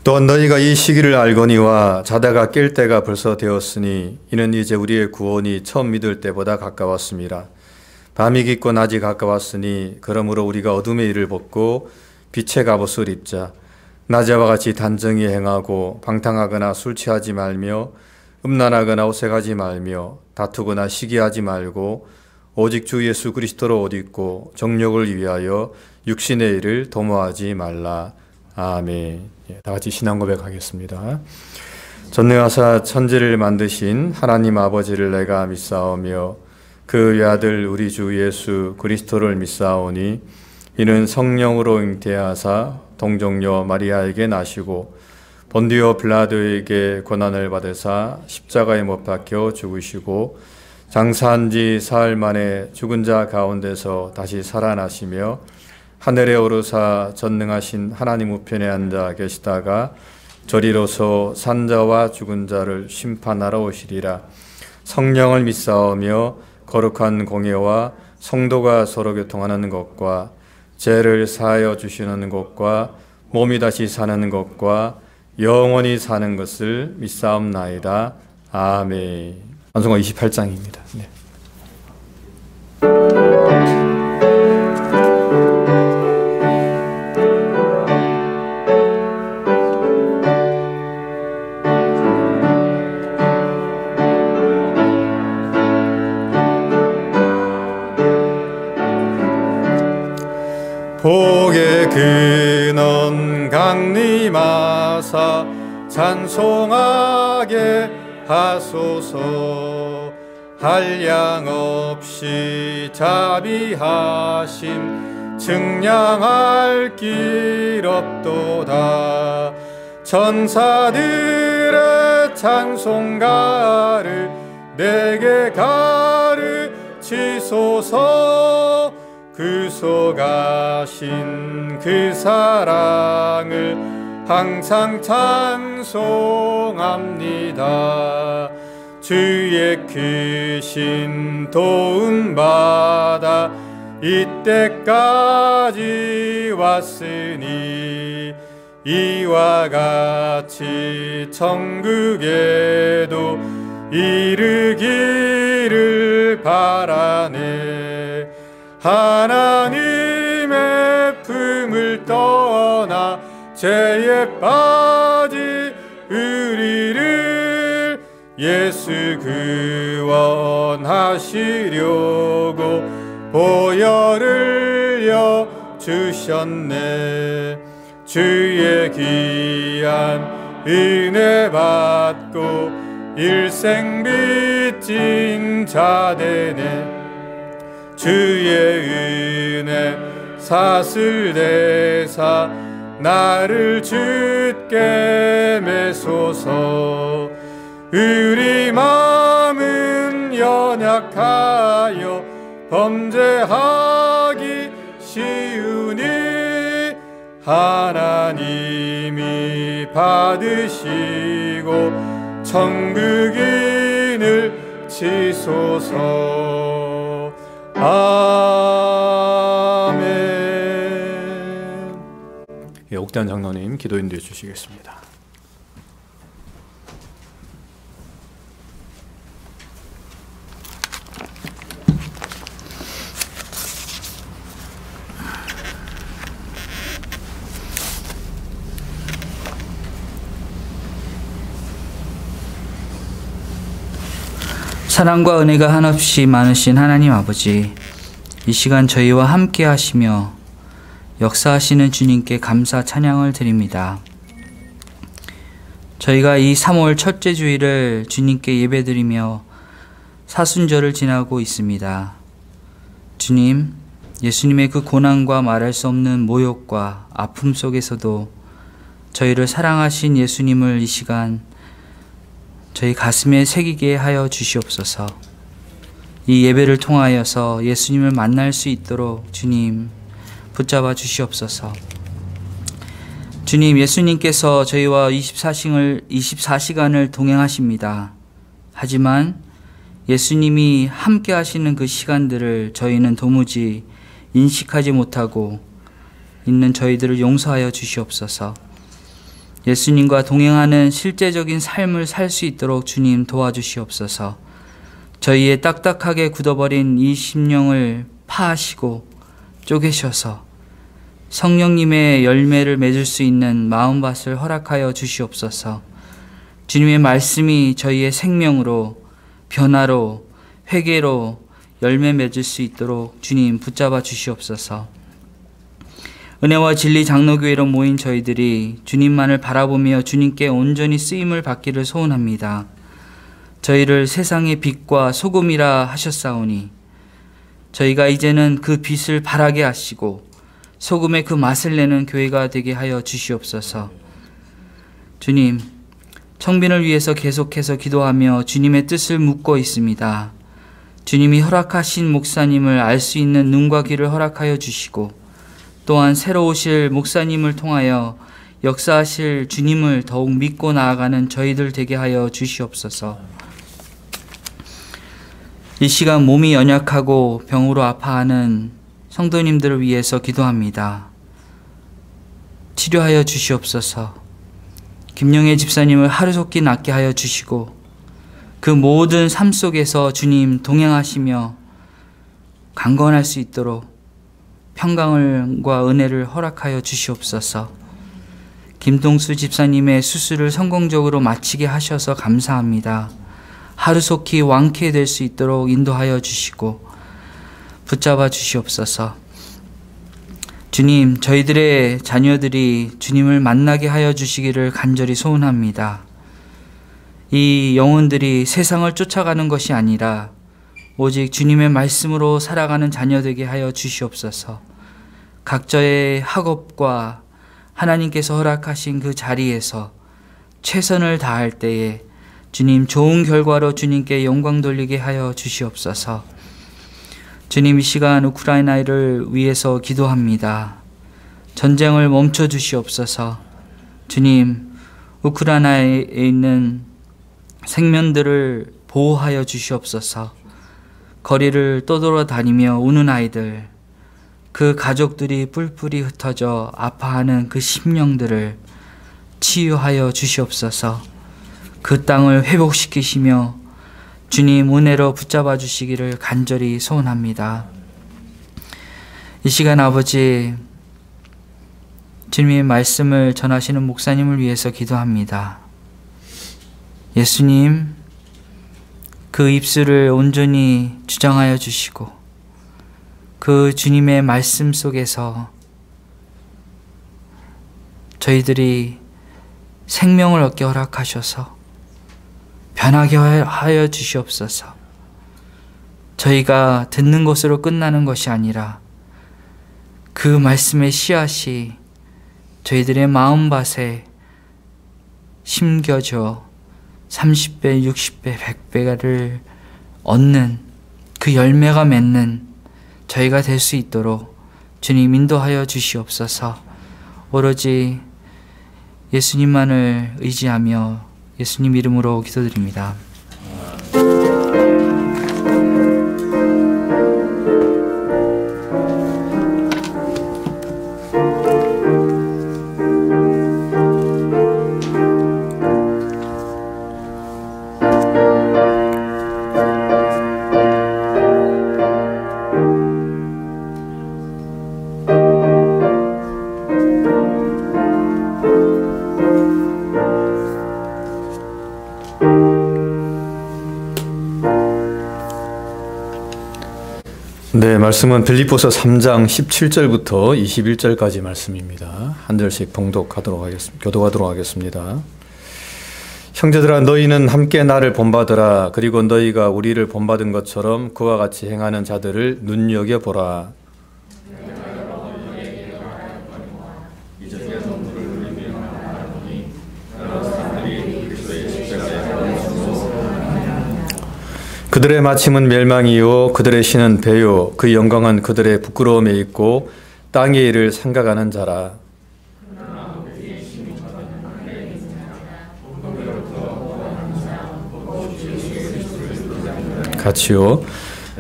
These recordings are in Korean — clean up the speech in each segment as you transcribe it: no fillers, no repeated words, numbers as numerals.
또한 너희가 이 시기를 알거니와 자다가 깰 때가 벌써 되었으니 이는 이제 우리의 구원이 처음 믿을 때보다 가까웠습니다. 밤이 깊고 낮이 가까웠으니 그러므로 우리가 어둠의 일을 벗고 빛의 갑옷을 입자. 낮에와 같이 단정히 행하고 방탕하거나 술 취하지 말며 음란하거나 오색하지 말며 다투거나 시기하지 말고 오직 주 예수 그리스도로 옷 입고 정욕을 위하여 육신의 일을 도모하지 말라. 아멘. 다 같이 신앙 고백하겠습니다. 전능하사 천지를 만드신 하나님 아버지를 내가 믿사오며 그 외아들 우리 주 예수 그리스도를 믿사오니 이는 성령으로 잉태하사 동정녀 마리아에게 나시고 본디오 빌라도에게 고난을 받으사 십자가에 못 박혀 죽으시고 장사한 지 사흘 만에 죽은 자 가운데서 다시 살아나시며 하늘에 오르사 전능하신 하나님 우편에 앉아 계시다가 저리로서 산자와 죽은 자를 심판하러 오시리라. 성령을 믿사오며 거룩한 공예와 성도가 서로 교통하는 것과 죄를 사하여 주시는 것과 몸이 다시 사는 것과 영원히 사는 것을 믿사옵나이다. 아멘. 찬송가 28장입니다. 네. 복의 근원 강림하사 찬송하게 하소서. 한량없이 자비하심 증량할 길 없도다. 천사들의 찬송가를 내게 가르치소서. 그속하신 그 사랑을 항상 찬송합니다. 주의 크신 도움받아 이때까지 왔으니 이와 같이 천국에도 이르기를 바라네. 하나님의 품을 떠나 죄에 빠진 우리를 예수 구원하시려고 보혈을 주셨네. 주의 귀한 은혜 받고 일생 빚진 자 되네. 주의 은혜 사슬대사 나를 주께 매소서. 우리 마음은 연약하여 범죄하기 쉬우니 하나님이 받으시고 천국인을 치소서. 아멘. 예, 옥대한 장로님 기도 인도해 주시겠습니다. 사랑과 은혜가 한없이 많으신 하나님 아버지, 이 시간 저희와 함께 하시며 역사하시는 주님께 감사 찬양을 드립니다. 저희가 이 3월 첫째 주일을 주님께 예배드리며 사순절을 지나고 있습니다. 주님, 예수님의 그 고난과 말할 수 없는 모욕과 아픔 속에서도 저희를 사랑하신 예수님을 이 시간 저희 가슴에 새기게 하여 주시옵소서. 이 예배를 통하여서 예수님을 만날 수 있도록 주님 붙잡아 주시옵소서. 주님, 예수님께서 저희와 24시간을 동행하십니다. 하지만 예수님이 함께 하시는 그 시간들을 저희는 도무지 인식하지 못하고 있는 저희들을 용서하여 주시옵소서. 예수님과 동행하는 실제적인 삶을 살 수 있도록 주님 도와주시옵소서. 저희의 딱딱하게 굳어버린 이 심령을 파하시고 쪼개셔서 성령님의 열매를 맺을 수 있는 마음밭을 허락하여 주시옵소서. 주님의 말씀이 저희의 생명으로, 변화로, 회개로 열매 맺을 수 있도록 주님 붙잡아 주시옵소서. 은혜와 진리 장로교회로 모인 저희들이 주님만을 바라보며 주님께 온전히 쓰임을 받기를 소원합니다. 저희를 세상의 빛과 소금이라 하셨사오니 저희가 이제는 그 빛을 바라게 하시고 소금의 그 맛을 내는 교회가 되게 하여 주시옵소서. 주님, 청빈을 위해서 계속해서 기도하며 주님의 뜻을 묻고 있습니다. 주님이 허락하신 목사님을 알 수 있는 눈과 귀를 허락하여 주시고 또한 새로 오실 목사님을 통하여 역사하실 주님을 더욱 믿고 나아가는 저희들 되게 하여 주시옵소서. 이 시간 몸이 연약하고 병으로 아파하는 성도님들을 위해서 기도합니다. 치료하여 주시옵소서. 김영애 집사님을 하루속히 낫게 하여 주시고 그 모든 삶 속에서 주님 동행하시며 강건할 수 있도록 평강과 은혜를 허락하여 주시옵소서. 김동수 집사님의 수술을 성공적으로 마치게 하셔서 감사합니다. 하루속히 완쾌될 수 있도록 인도하여 주시고 붙잡아 주시옵소서. 주님, 저희들의 자녀들이 주님을 만나게 하여 주시기를 간절히 소원합니다. 이 영혼들이 세상을 쫓아가는 것이 아니라 오직 주님의 말씀으로 살아가는 자녀 되게 하여 주시옵소서. 각자의 학업과 하나님께서 허락하신 그 자리에서 최선을 다할 때에 주님 좋은 결과로 주님께 영광 돌리게 하여 주시옵소서. 주님, 이 시간 우크라이나를 위해서 기도합니다. 전쟁을 멈춰 주시옵소서. 주님, 우크라이나에 있는 생명들을 보호하여 주시옵소서. 거리를 떠돌아다니며 우는 아이들, 그 가족들이 뿔뿔이 흩어져 아파하는 그 심령들을 치유하여 주시옵소서. 그 땅을 회복시키시며 주님 은혜로 붙잡아 주시기를 간절히 소원합니다. 이 시간 아버지, 주님의 말씀을 전하시는 목사님을 위해서 기도합니다. 예수님, 그 입술을 온전히 주장하여 주시고 그 주님의 말씀 속에서 저희들이 생명을 얻게 허락하셔서 변하게 하여 주시옵소서. 저희가 듣는 것으로 끝나는 것이 아니라 그 말씀의 씨앗이 저희들의 마음밭에 심겨져 30배, 60배, 100배를 얻는 그 열매가 맺는 저희가 될 수 있도록 주님 인도하여 주시옵소서. 오로지 예수님만을 의지하며 예수님 이름으로 기도드립니다. 네, 말씀은 빌립보서 3장 17절부터 21절까지 말씀입니다. 한 절씩 교독하도록 하겠습니다. 형제들아, 너희는 함께 나를 본받으라. 그리고 너희가 우리를 본받은 것처럼 그와 같이 행하는 자들을 눈여겨보라. 그들의 마침은 멸망이요 그들의 신은 배요 그 영광은 그들의 부끄러움에 있고 땅의 일을 생각하는 자라. 같이요.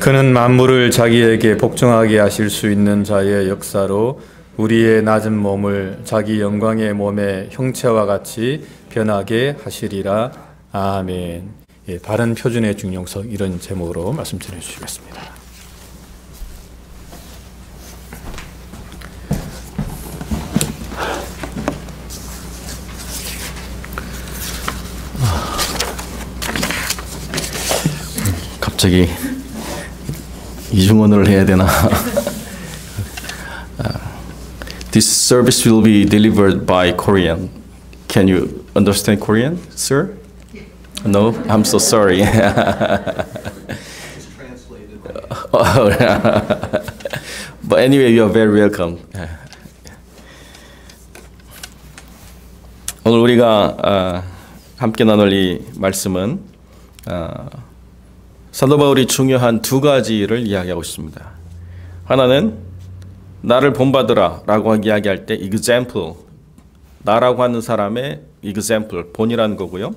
그는 만물을 자기에게 복종하게 하실 수 있는 자의 역사로 우리의 낮은 몸을 자기 영광의 몸의 형체와 같이 변하게 하시리라. 아멘. 예, 바른 표준의 중용성, 이런 제목으로 말씀 전해 주시겠습니다. 갑자기 이중언어를 해야 되나? This service will be delivered by Korean. Can you understand Korean, sir? No, I'm so sorry. It's translated. But anyway, you are very welcome. 오늘 우리가 함께 나눌 이 말씀은 사도 바울이 중요한 두 가지를 이야기하고 있습니다. 하나는 나를 본받으라 라고 이야기할 때 example, 나라고 하는 사람의 example, 본이라는 거고요.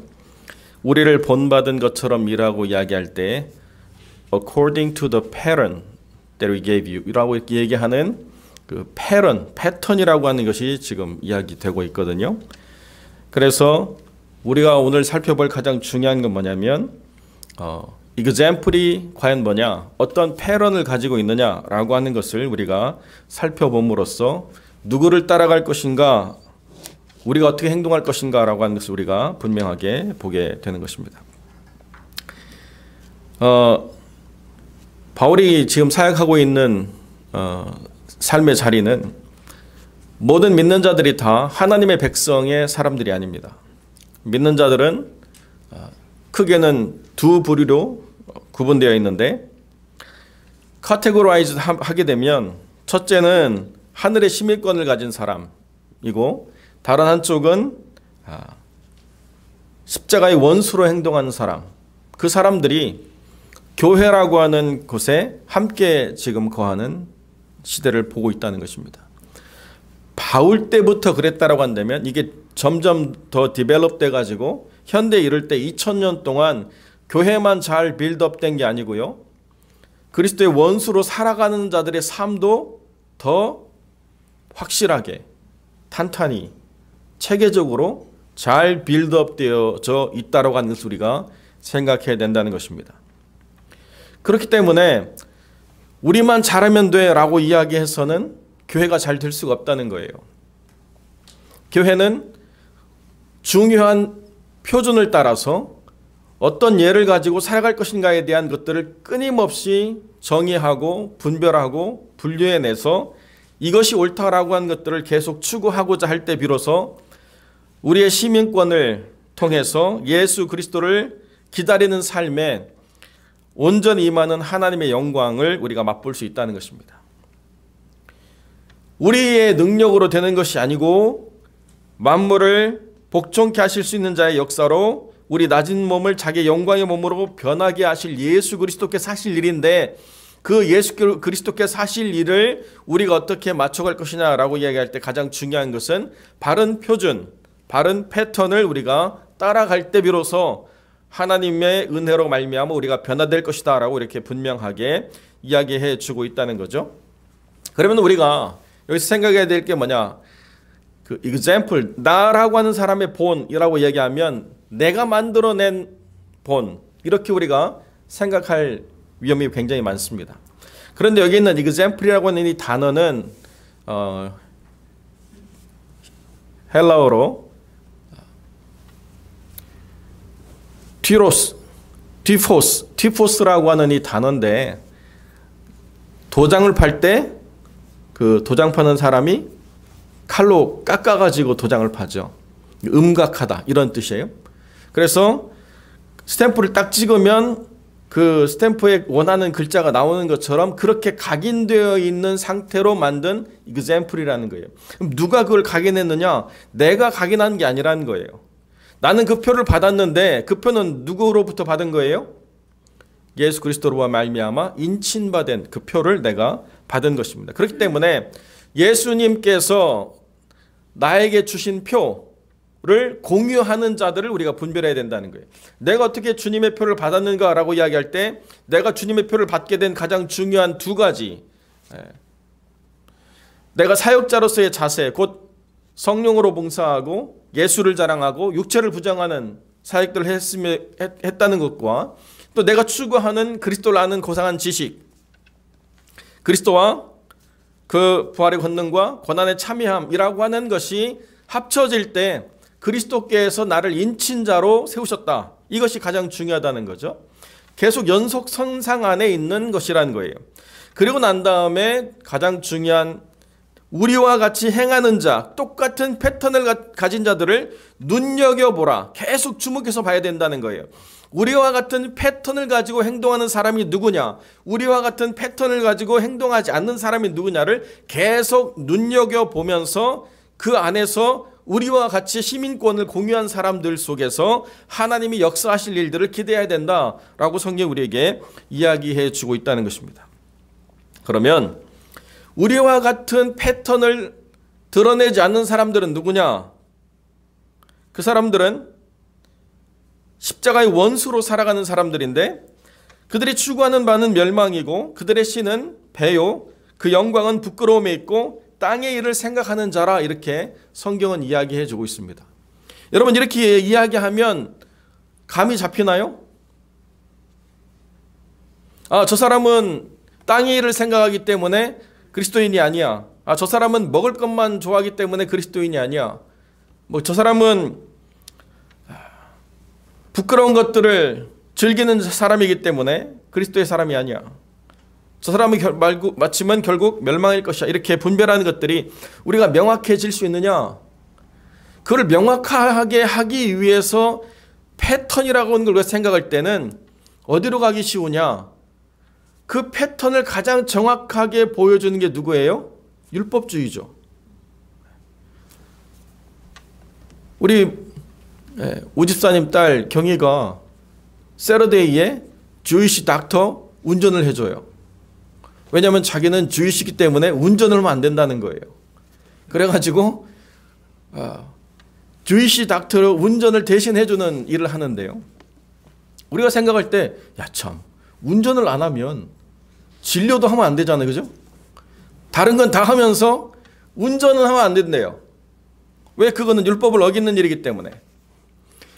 우리를 본받은 것처럼 일하고 이야기할 때 according to the pattern that we gave you 라고 얘기하는 그 패턴이라고 하는 것이 지금 이야기되고 있거든요. 그래서 우리가 오늘 살펴볼 가장 중요한 건 뭐냐면 example이 과연 뭐냐, 어떤 패턴을 가지고 있느냐라고 하는 것을 우리가 살펴봄으로써 누구를 따라갈 것인가, 우리가 어떻게 행동할 것인가라고 하는 것을 우리가 분명하게 보게 되는 것입니다. 바울이 지금 사역하고 있는 삶의 자리는 모든 믿는 자들이 다 하나님의 백성의 사람들이 아닙니다. 믿는 자들은 크게는 두 부류로 구분되어 있는데, 카테고라이즈 하게 되면 첫째는 하늘의 시민권을 가진 사람이고, 다른 한쪽은 십자가의 원수로 행동하는 사람, 그 사람들이 교회라고 하는 곳에 함께 지금 거하는 시대를 보고 있다는 것입니다. 바울 때부터 그랬다라고 한다면 이게 점점 더 디벨롭 돼가지고 현대에 이를 때 2000년 동안 교회만 잘 빌드업된 게 아니고요, 그리스도의 원수로 살아가는 자들의 삶도 더 확실하게, 탄탄히, 체계적으로 잘 빌드업 되어져 있다라고 하는 것을 우리가 생각해야 된다는 것입니다. 그렇기 때문에 우리만 잘하면 돼 라고 이야기해서는 교회가 잘 될 수가 없다는 거예요. 교회는 중요한 표준을 따라서 어떤 예를 가지고 살아갈 것인가에 대한 것들을 끊임없이 정의하고 분별하고 분류해내서 이것이 옳다라고 하는 것들을 계속 추구하고자 할 때 비로소 우리의 시민권을 통해서 예수 그리스도를 기다리는 삶에 온전히 임하는 하나님의 영광을 우리가 맛볼 수 있다는 것입니다. 우리의 능력으로 되는 것이 아니고 만물을 복종케 하실 수 있는 자의 역사로 우리 낮은 몸을 자기의 영광의 몸으로 변하게 하실 예수 그리스도께 사실 일인데, 그 예수 그리스도께 사실 일을 우리가 어떻게 맞춰갈 것이냐라고 이야기할 때 가장 중요한 것은 바른 표준, 바른 패턴을 우리가 따라갈 때 비로소 하나님의 은혜로 말미암아 우리가 변화될 것이다 라고 이렇게 분명하게 이야기해 주고 있다는 거죠. 그러면 우리가 여기서 생각해야 될 게 뭐냐, 그 example, 나라고 하는 사람의 본이라고 얘기하면 내가 만들어낸 본, 이렇게 우리가 생각할 위험이 굉장히 많습니다. 그런데 여기 있는 example이라고 하는 이 단어는 헬라어로 디포스라고 하는 이 단어인데, 도장을 팔 때 그 도장 파는 사람이 칼로 깎아가지고 도장을 파죠. 음각하다 이런 뜻이에요. 그래서 스탬프를 딱 찍으면 그 스탬프에 원하는 글자가 나오는 것처럼 그렇게 각인되어 있는 상태로 만든 example이라는 거예요. 그럼 누가 그걸 각인했느냐? 내가 각인한 게 아니라는 거예요. 나는 그 표를 받았는데 그 표는 누구로부터 받은 거예요? 예수 그리스도로 말미암아 인친받은 그 표를 내가 받은 것입니다. 그렇기 때문에 예수님께서 나에게 주신 표를 공유하는 자들을 우리가 분별해야 된다는 거예요. 내가 어떻게 주님의 표를 받았는가라고 이야기할 때 내가 주님의 표를 받게 된 가장 중요한 두 가지, 내가 사역자로서의 자세, 곧 성령으로 봉사하고 예수를 자랑하고 육체를 부정하는 사역들을 했다는 것과 또 내가 추구하는 그리스도를 아는 고상한 지식, 그리스도와 그 부활의 권능과 고난의 참여함이라고 하는 것이 합쳐질 때 그리스도께서 나를 인친자로 세우셨다. 이것이 가장 중요하다는 거죠. 계속 연속 선상 안에 있는 것이라는 거예요. 그리고 난 다음에 가장 중요한 우리와 같이 행하는 자, 똑같은 패턴을 가진 자들을 눈여겨보라. 계속 주목해서 봐야 된다는 거예요. 우리와 같은 패턴을 가지고 행동하는 사람이 누구냐, 우리와 같은 패턴을 가지고 행동하지 않는 사람이 누구냐를 계속 눈여겨보면서 그 안에서 우리와 같이 시민권을 공유한 사람들 속에서 하나님이 역사하실 일들을 기대해야 된다라고 성경이 우리에게 이야기해 주고 있다는 것입니다. 그러면 우리와 같은 패턴을 드러내지 않는 사람들은 누구냐? 그 사람들은 십자가의 원수로 살아가는 사람들인데 그들이 추구하는 바는 멸망이고 그들의 신은 배요, 그 영광은 부끄러움에 있고 땅의 일을 생각하는 자라, 이렇게 성경은 이야기해 주고 있습니다. 여러분, 이렇게 이야기하면 감이 잡히나요? 저 사람은 땅의 일을 생각하기 때문에 그리스도인이 아니야. 저 사람은 먹을 것만 좋아하기 때문에 그리스도인이 아니야. 저 사람은 부끄러운 것들을 즐기는 사람이기 때문에 그리스도의 사람이 아니야. 저 사람이 마치면 결국 멸망일 것이야. 이렇게 분별하는 것들이 우리가 명확해질 수 있느냐? 그걸 명확하게 하기 위해서 패턴이라고 하는 걸 생각할 때는 어디로 가기 쉬우냐? 그 패턴을 가장 정확하게 보여주는 게 누구예요? 율법주의죠. 우리 오집사님 딸 경희가 세러데이에 주이시 닥터 운전을 해줘요. 왜냐하면 자기는 주이시기 때문에 운전을 하면 안 된다는 거예요. 그래가지고 주이시 닥터로 운전을 대신 해주는 일을 하는데요. 우리가 생각할 때 참 운전을 안 하면 진료도 하면 안 되잖아요. 그죠? 다른 건 다 하면서 운전은 하면 안 된대요. 왜? 그거는 율법을 어기는 일이기 때문에.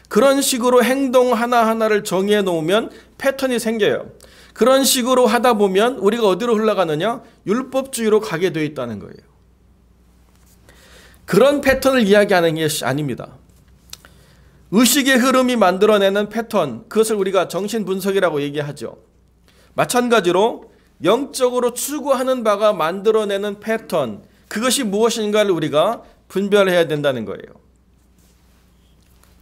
그런 식으로 행동 하나하나를 정해 놓으면 패턴이 생겨요. 그런 식으로 하다 보면 우리가 어디로 흘러가느냐? 율법주의로 가게 되어 있다는 거예요. 그런 패턴을 이야기하는 게 아닙니다. 의식의 흐름이 만들어내는 패턴, 그것을 우리가 정신분석이라고 얘기하죠. 마찬가지로 영적으로 추구하는 바가 만들어내는 패턴, 그것이 무엇인가를 우리가 분별해야 된다는 거예요.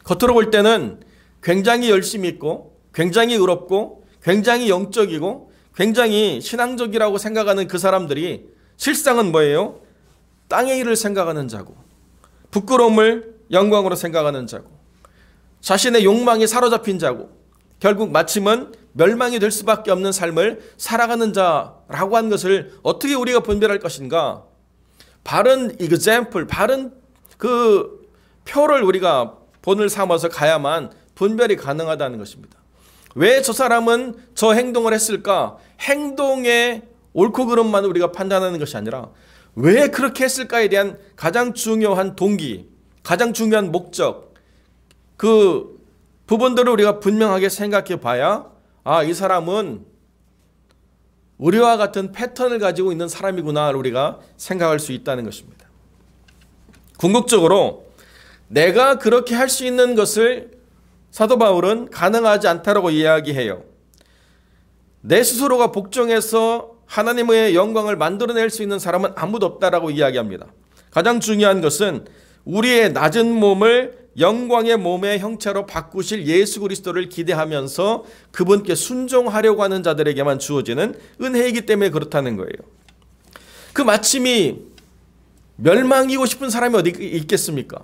겉으로 볼 때는 굉장히 열심히 있고 굉장히 의롭고 굉장히 영적이고 굉장히 신앙적이라고 생각하는 그 사람들이 실상은 뭐예요? 땅의 일을 생각하는 자고, 부끄러움을 영광으로 생각하는 자고, 자신의 욕망이 사로잡힌 자고, 결국 마침은 멸망이 될 수밖에 없는 삶을 살아가는 자라고 하는 것을 어떻게 우리가 분별할 것인가? 바른 example, 바른 그 표를 우리가 본을 삼아서 가야만 분별이 가능하다는 것입니다. 왜 저 사람은 저 행동을 했을까? 행동의 옳고 그름만 우리가 판단하는 것이 아니라 왜 그렇게 했을까에 대한 가장 중요한 동기, 가장 중요한 목적, 그 부분들을 우리가 분명하게 생각해 봐야 이 사람은 우리와 같은 패턴을 가지고 있는 사람이구나를 우리가 생각할 수 있다는 것입니다. 궁극적으로 내가 그렇게 할 수 있는 것을 사도 바울은 가능하지 않다라고 이야기해요. 내 스스로가 복종해서 하나님의 영광을 만들어낼 수 있는 사람은 아무도 없다라고 이야기합니다. 가장 중요한 것은 우리의 낮은 몸을 영광의 몸의 형체로 바꾸실 예수 그리스도를 기대하면서 그분께 순종하려고 하는 자들에게만 주어지는 은혜이기 때문에 그렇다는 거예요. 그 마침이 멸망이고 싶은 사람이 어디 있겠습니까?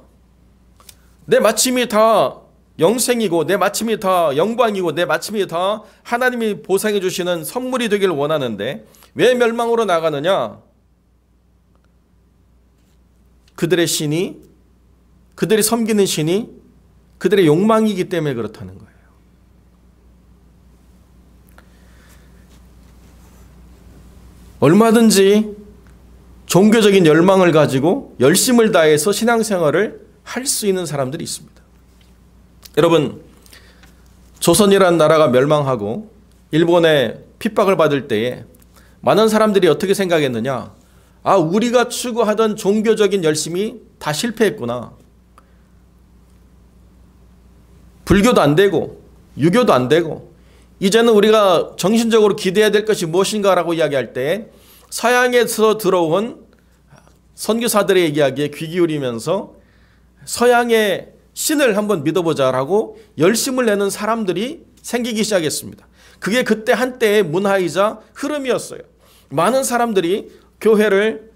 내 마침이 다 영생이고 내 마침이 다 영광이고 내 마침이 다 하나님이 보상해 주시는 선물이 되길 원하는데 왜 멸망으로 나가느냐? 그들의 신이, 그들이 섬기는 신이 그들의 욕망이기 때문에 그렇다는 거예요. 얼마든지 종교적인 열망을 가지고 열심을 다해서 신앙생활을 할 수 있는 사람들이 있습니다. 여러분, 조선이라는 나라가 멸망하고 일본의 핍박을 받을 때에 많은 사람들이 어떻게 생각했느냐? 아, 우리가 추구하던 종교적인 열심이 다 실패했구나. 불교도 안 되고 유교도 안 되고 이제는 우리가 정신적으로 기대해야 될 것이 무엇인가라고 이야기할 때 서양에서 들어온 선교사들의 이야기에 귀 기울이면서 서양의 신을 한번 믿어보자라고 열심을 내는 사람들이 생기기 시작했습니다. 그게 그때 한때의 문화이자 흐름이었어요. 많은 사람들이 교회를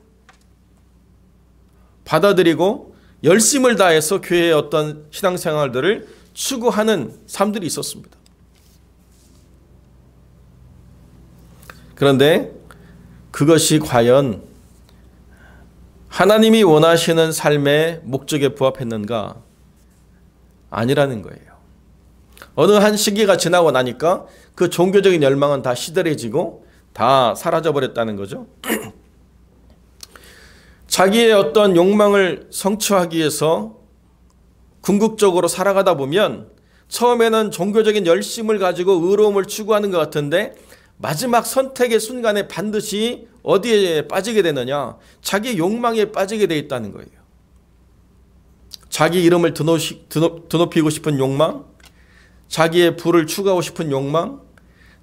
받아들이고 열심을 다해서 교회의 어떤 신앙생활들을 추구하는 사람들이 있었습니다. 그런데 그것이 과연 하나님이 원하시는 삶의 목적에 부합했는가? 아니라는 거예요. 어느 한 시기가 지나고 나니까 그 종교적인 열망은 다 시들해지고 다 사라져버렸다는 거죠. 자기의 어떤 욕망을 성취하기 위해서 궁극적으로 살아가다 보면 처음에는 종교적인 열심을 가지고 의로움을 추구하는 것 같은데 마지막 선택의 순간에 반드시 어디에 빠지게 되느냐? 자기 욕망에 빠지게 돼 있다는 거예요. 자기 이름을 드높이고 싶은 욕망, 자기의 부를 추구하고 싶은 욕망,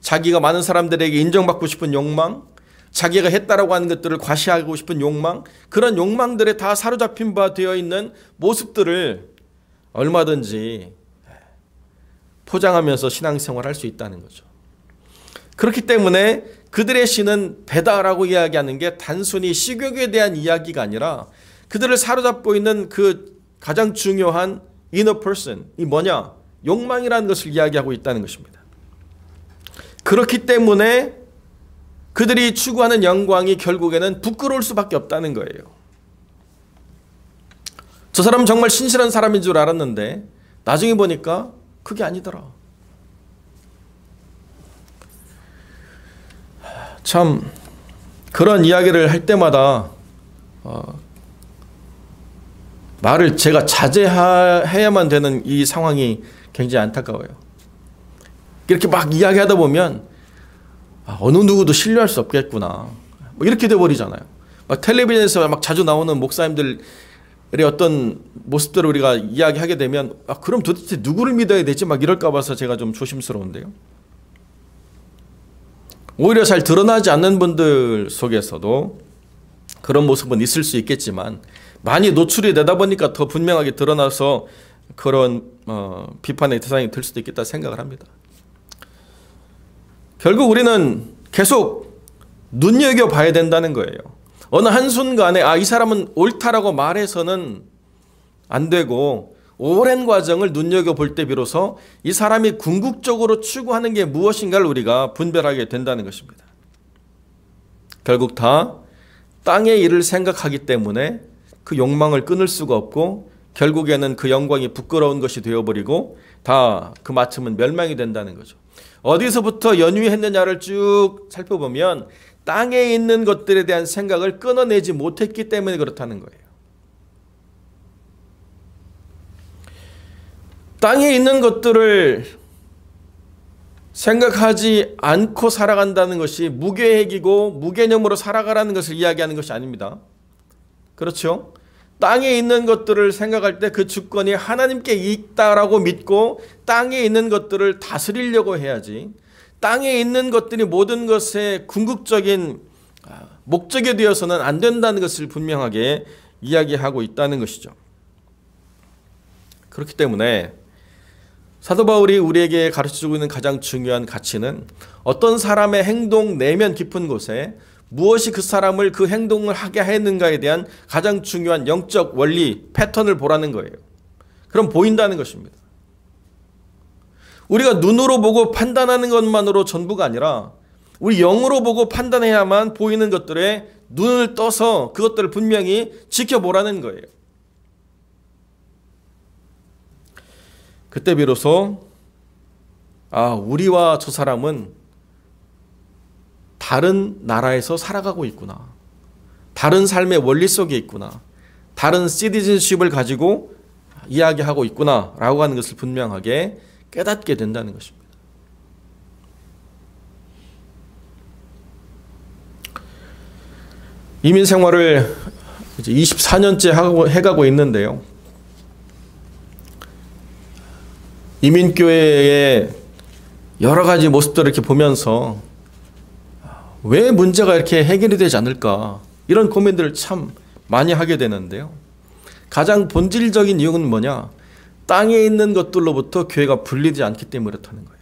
자기가 많은 사람들에게 인정받고 싶은 욕망, 자기가 했다라고 하는 것들을 과시하고 싶은 욕망, 그런 욕망들에 다 사로잡힌 바 되어 있는 모습들을 얼마든지 포장하면서 신앙생활을 할 수 있다는 거죠. 그렇기 때문에 그들의 신은 배다라고 이야기하는 게 단순히 식욕에 대한 이야기가 아니라 그들을 사로잡고 있는 그 가장 중요한 inner person, 이 뭐냐? 욕망이라는 것을 이야기하고 있다는 것입니다. 그렇기 때문에 그들이 추구하는 영광이 결국에는 부끄러울 수밖에 없다는 거예요. 저 사람은 정말 신실한 사람인 줄 알았는데 나중에 보니까 그게 아니더라. 참 그런 이야기를 할 때마다 말을 제가 자제해야만 되는 이 상황이 굉장히 안타까워요. 이렇게 막 이야기하다 보면 어느 누구도 신뢰할 수 없겠구나. 뭐 이렇게 돼버리잖아요. 막 텔레비전에서 막 자주 나오는 목사님들의 어떤 모습들을 우리가 이야기하게 되면 그럼 도대체 누구를 믿어야 되지? 막 이럴까 봐서 제가 좀 조심스러운데요. 오히려 잘 드러나지 않는 분들 속에서도 그런 모습은 있을 수 있겠지만 많이 노출이 되다 보니까 더 분명하게 드러나서 그런 비판의 대상이 될 수도 있겠다 생각을 합니다. 결국 우리는 계속 눈여겨봐야 된다는 거예요. 어느 한순간에 이 사람은 옳다라고 말해서는 안 되고 오랜 과정을 눈여겨볼 때 비로소 이 사람이 궁극적으로 추구하는 게 무엇인가를 우리가 분별하게 된다는 것입니다. 결국 다 땅의 일을 생각하기 때문에 그 욕망을 끊을 수가 없고 결국에는 그 영광이 부끄러운 것이 되어버리고 다 그 마침은 멸망이 된다는 거죠. 어디서부터 연유했느냐를 쭉 살펴보면 땅에 있는 것들에 대한 생각을 끊어내지 못했기 때문에 그렇다는 거예요. 땅에 있는 것들을 생각하지 않고 살아간다는 것이 무계획이고 무개념으로 살아가라는 것을 이야기하는 것이 아닙니다. 그렇죠? 땅에 있는 것들을 생각할 때 그 주권이 하나님께 있다라고 믿고 땅에 있는 것들을 다스리려고 해야지 땅에 있는 것들이 모든 것의 궁극적인 목적이 되어서는 안 된다는 것을 분명하게 이야기하고 있다는 것이죠. 그렇기 때문에 사도 바울이 우리에게 가르쳐주고 있는 가장 중요한 가치는 어떤 사람의 행동 내면 깊은 곳에 무엇이 그 사람을 그 행동을 하게 했는가에 대한 가장 중요한 영적 원리, 패턴을 보라는 거예요. 그럼 보인다는 것입니다. 우리가 눈으로 보고 판단하는 것만으로 전부가 아니라 우리 영으로 보고 판단해야만 보이는 것들에 눈을 떠서 그것들을 분명히 지켜보라는 거예요. 그때 비로소 우리와 저 사람은 다른 나라에서 살아가고 있구나. 다른 삶의 원리 속에 있구나. 다른 시티즌십을 가지고 이야기하고 있구나라고 하는 것을 분명하게 깨닫게 된다는 것입니다. 이민 생활을 이제 24년째 해가고 있는데요. 이민교회의 여러 가지 모습들을 이렇게 보면서 왜 문제가 이렇게 해결이 되지 않을까, 이런 고민들을 참 많이 하게 되는데요. 가장 본질적인 이유는 뭐냐? 땅에 있는 것들로부터 교회가 분리되지 않기 때문에 그렇다는 거예요.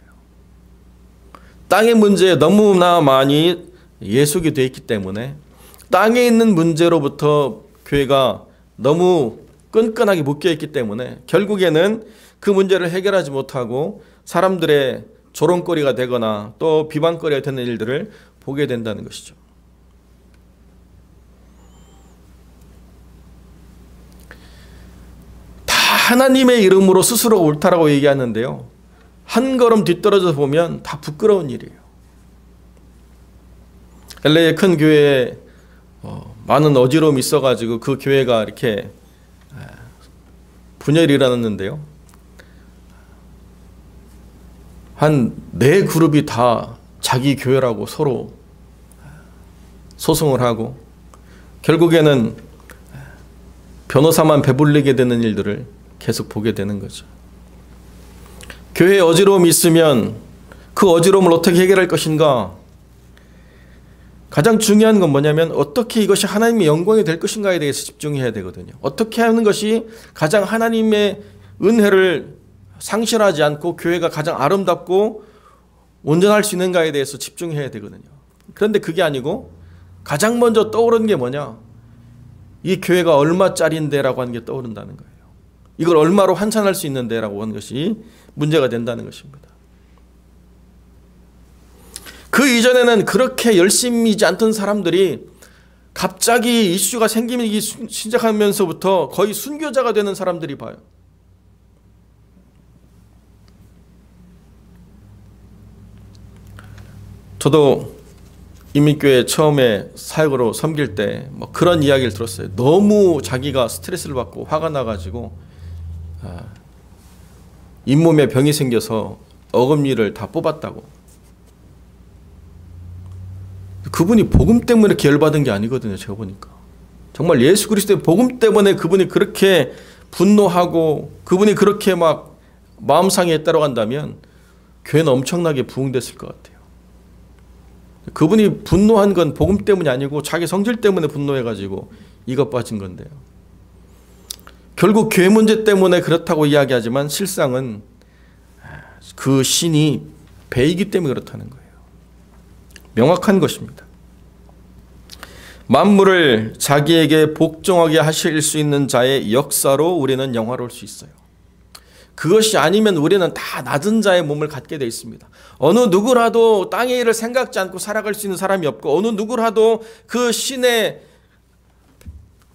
땅의 문제에 너무나 많이 예속이 되어 있기 때문에, 땅에 있는 문제로부터 교회가 너무 끈끈하게 묶여 있기 때문에 결국에는 그 문제를 해결하지 못하고 사람들의 조롱거리가 되거나 또 비방거리가 되는 일들을 보게 된다는 것이죠. 다 하나님의 이름으로 스스로가 옳다라고 얘기하는데요. 한 걸음 뒤떨어져서 보면 다 부끄러운 일이에요. LA의 큰 교회에 많은 어지러움이 있어가지고 그 교회가 이렇게 분열이 일어났는데요. 한 4그룹이 다 자기 교회라고 서로 소송을 하고 결국에는 변호사만 배불리게 되는 일들을 계속 보게 되는 거죠. 교회에 어지러움이 있으면 그 어지러움을 어떻게 해결할 것인가? 가장 중요한 건 뭐냐면 어떻게 이것이 하나님의 영광이 될 것인가에 대해서 집중해야 되거든요. 어떻게 하는 것이 가장 하나님의 은혜를 상실하지 않고 교회가 가장 아름답고 온전할 수 있는가에 대해서 집중해야 되거든요. 그런데 그게 아니고 가장 먼저 떠오르는 게 뭐냐? 이 교회가 얼마짜리인데 라고 하는 게 떠오른다는 거예요. 이걸 얼마로 환산할 수 있는데 라고 하는 것이 문제가 된다는 것입니다. 그 이전에는 그렇게 열심히지 않던 사람들이 갑자기 이슈가 생기기 시작하면서부터 거의 순교자가 되는 사람들이 봐요. 저도 이민교회 처음에 사역으로 섬길 때 뭐 그런 이야기를 들었어요. 너무 자기가 스트레스를 받고 화가 나가지고 잇몸에 병이 생겨서 어금니를 다 뽑았다고. 그분이 복음 때문에 이렇게 열받은 게 아니거든요. 제가 보니까 정말 예수 그리스도의 복음 때문에 그분이 그렇게 분노하고 그분이 그렇게 막 마음 상해했다고 한다면 교회는 엄청나게 부흥됐을 것 같아요. 그분이 분노한 건 복음 때문이 아니고 자기 성질 때문에 분노해가지고 이것 빠진 건데요. 결국 교회 문제 때문에 그렇다고 이야기하지만 실상은 그 신이 배이기 때문에 그렇다는 거예요. 명확한 것입니다. 만물을 자기에게 복종하게 하실 수 있는 자의 역사로 우리는 영화로울 수 있어요. 그것이 아니면 우리는 다 낮은 자의 몸을 갖게 되어 있습니다. 어느 누구라도 땅의 일을 생각지 않고 살아갈 수 있는 사람이 없고 어느 누구라도 그 신의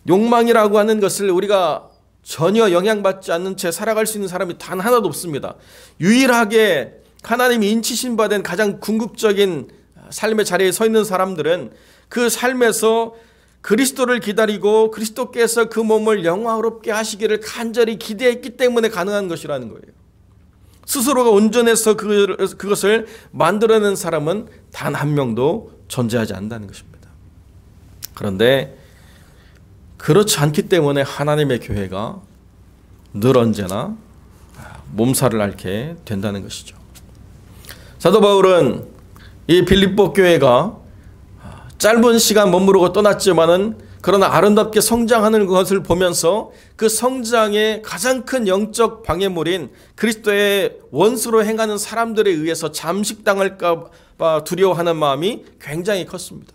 욕망이라고 하는 것을 우리가 전혀 영향받지 않는 채 살아갈 수 있는 사람이 단 하나도 없습니다. 유일하게 하나님이 인치신 바 된 가장 궁극적인 삶의 자리에 서 있는 사람들은 그 삶에서 그리스도를 기다리고 그리스도께서 그 몸을 영화롭게 하시기를 간절히 기대했기 때문에 가능한 것이라는 거예요. 스스로가 온전해서 그것을 만들어낸 사람은 단 한 명도 존재하지 않는다는 것입니다. 그런데 그렇지 않기 때문에 하나님의 교회가 늘 언제나 몸살을 앓게 된다는 것이죠. 사도 바울은 이 빌립보 교회가 짧은 시간 머무르고 떠났지만은 그러나 아름답게 성장하는 것을 보면서 그 성장의 가장 큰 영적 방해물인 그리스도의 원수로 행하는 사람들에 의해서 잠식당할까 봐 두려워하는 마음이 굉장히 컸습니다.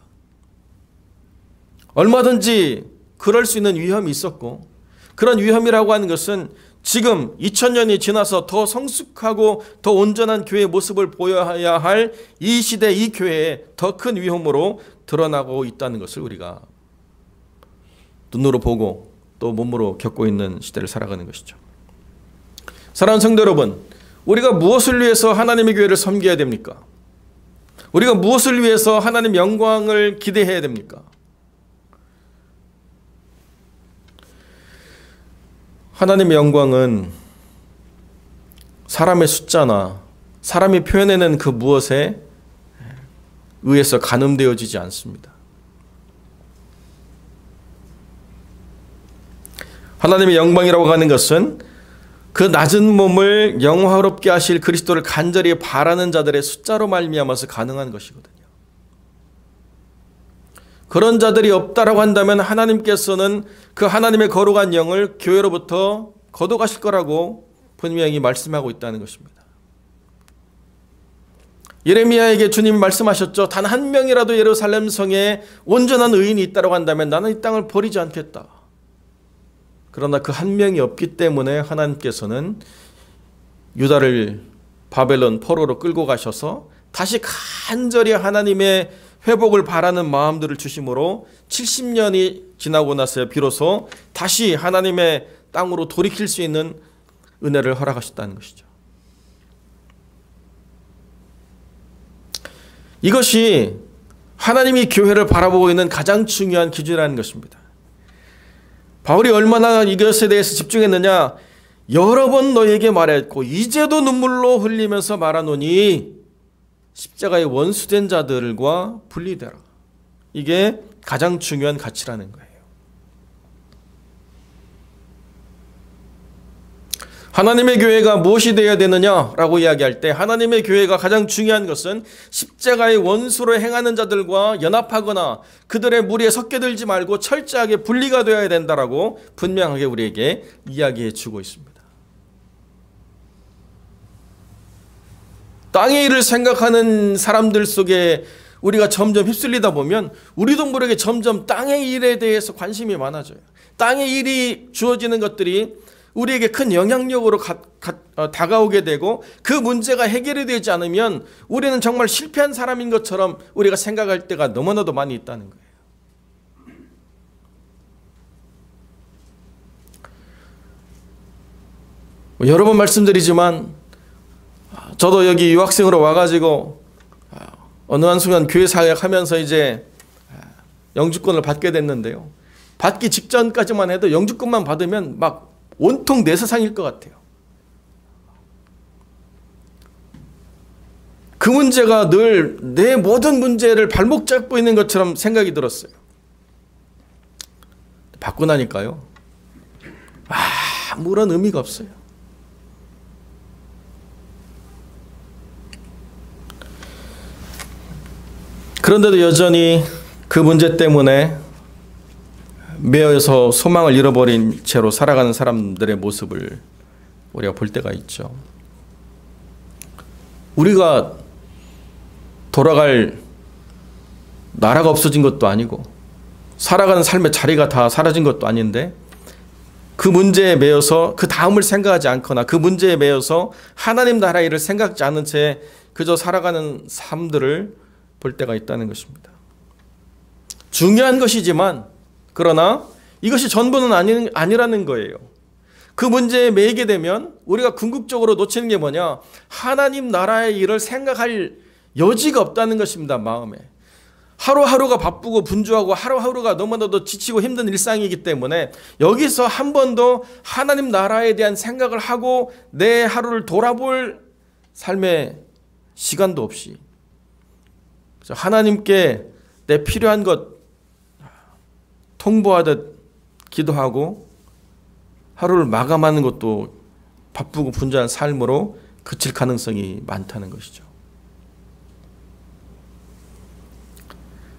얼마든지 그럴 수 있는 위험이 있었고 그런 위험이라고 하는 것은 지금 2000년이 지나서 더 성숙하고 더 온전한 교회의 모습을 보여야 할 이 시대 이 교회에 더 큰 위험으로 드러나고 있다는 것을 우리가 눈으로 보고 또 몸으로 겪고 있는 시대를 살아가는 것이죠. 사랑하는 성도 여러분, 우리가 무엇을 위해서 하나님의 교회를 섬겨야 됩니까? 우리가 무엇을 위해서 하나님의 영광을 기대해야 됩니까? 하나님의 영광은 사람의 숫자나 사람이 표현해낸 그 무엇에 의해서 가늠되어지지 않습니다. 하나님의 영광이라고 하는 것은 그 낮은 몸을 영화롭게 하실 그리스도를 간절히 바라는 자들의 숫자로 말미암아서 가능한 것이거든요. 그런 자들이 없다라고 한다면 하나님께서는 그 하나님의 거룩한 영을 교회로부터 거둬가실 거라고 분명히 말씀하고 있다는 것입니다. 예레미야에게 주님이 말씀하셨죠. 단 한 명이라도 예루살렘 성에 온전한 의인이 있다고 한다면 나는 이 땅을 버리지 않겠다. 그러나 그 한 명이 없기 때문에 하나님께서는 유다를 바벨론 포로로 끌고 가셔서 다시 간절히 하나님의 회복을 바라는 마음들을 주심으로 70년이 지나고 나서 비로소 다시 하나님의 땅으로 돌이킬 수 있는 은혜를 허락하셨다는 것이죠. 이것이 하나님이 교회를 바라보고 있는 가장 중요한 기준이라는 것입니다. 바울이 얼마나 이것에 대해서 집중했느냐. 여러 번 너에게 말했고 이제도 눈물로 흘리면서 말하노니 십자가의 원수된 자들과 분리되라. 이게 가장 중요한 가치라는 거예요. 하나님의 교회가 무엇이 되어야 되느냐라고 이야기할 때 하나님의 교회가 가장 중요한 것은 십자가의 원수로 행하는 자들과 연합하거나 그들의 무리에 섞여 들지 말고 철저하게 분리가 되어야 된다라고 분명하게 우리에게 이야기해 주고 있습니다. 땅의 일을 생각하는 사람들 속에 우리가 점점 휩쓸리다 보면 우리도 모르게 점점 땅의 일에 대해서 관심이 많아져요. 땅의 일이 주어지는 것들이 우리에게 큰 영향력으로 다가오게 되고 그 문제가 해결이 되지 않으면 우리는 정말 실패한 사람인 것처럼 우리가 생각할 때가 너무나도 많이 있다는 거예요. 여러 번 말씀드리지만 저도 여기 유학생으로 와가지고 어느 한순간 교회 사역하면서 이제 영주권을 받게 됐는데요. 받기 직전까지만 해도 영주권만 받으면 막 온통 내 세상일 것 같아요. 그 문제가 늘 내 모든 문제를 발목 잡고 있는 것처럼 생각이 들었어요. 받고 나니까요. 아무런 의미가 없어요. 그런데도 여전히 그 문제 때문에 매여서 소망을 잃어버린 채로 살아가는 사람들의 모습을 우리가 볼 때가 있죠. 우리가 돌아갈 나라가 없어진 것도 아니고 살아가는 삶의 자리가 다 사라진 것도 아닌데 그 문제에 매여서 그 다음을 생각하지 않거나 그 문제에 매여서 하나님 나라 일을 생각지 않은 채 그저 살아가는 삶들을 볼 때가 있다는 것입니다. 중요한 것이지만 그러나 이것이 전부는 아니라는 거예요. 그 문제에 매이게 되면 우리가 궁극적으로 놓치는 게 뭐냐? 하나님 나라의 일을 생각할 여지가 없다는 것입니다. 마음에. 하루하루가 바쁘고 분주하고 하루하루가 너무나도 지치고 힘든 일상이기 때문에 여기서 한 번도 하나님 나라에 대한 생각을 하고 내 하루를 돌아볼 삶의 시간도 없이 하나님께 내 필요한 것 통보하듯 기도하고 하루를 마감하는 것도 바쁘고 분주한 삶으로 그칠 가능성이 많다는 것이죠.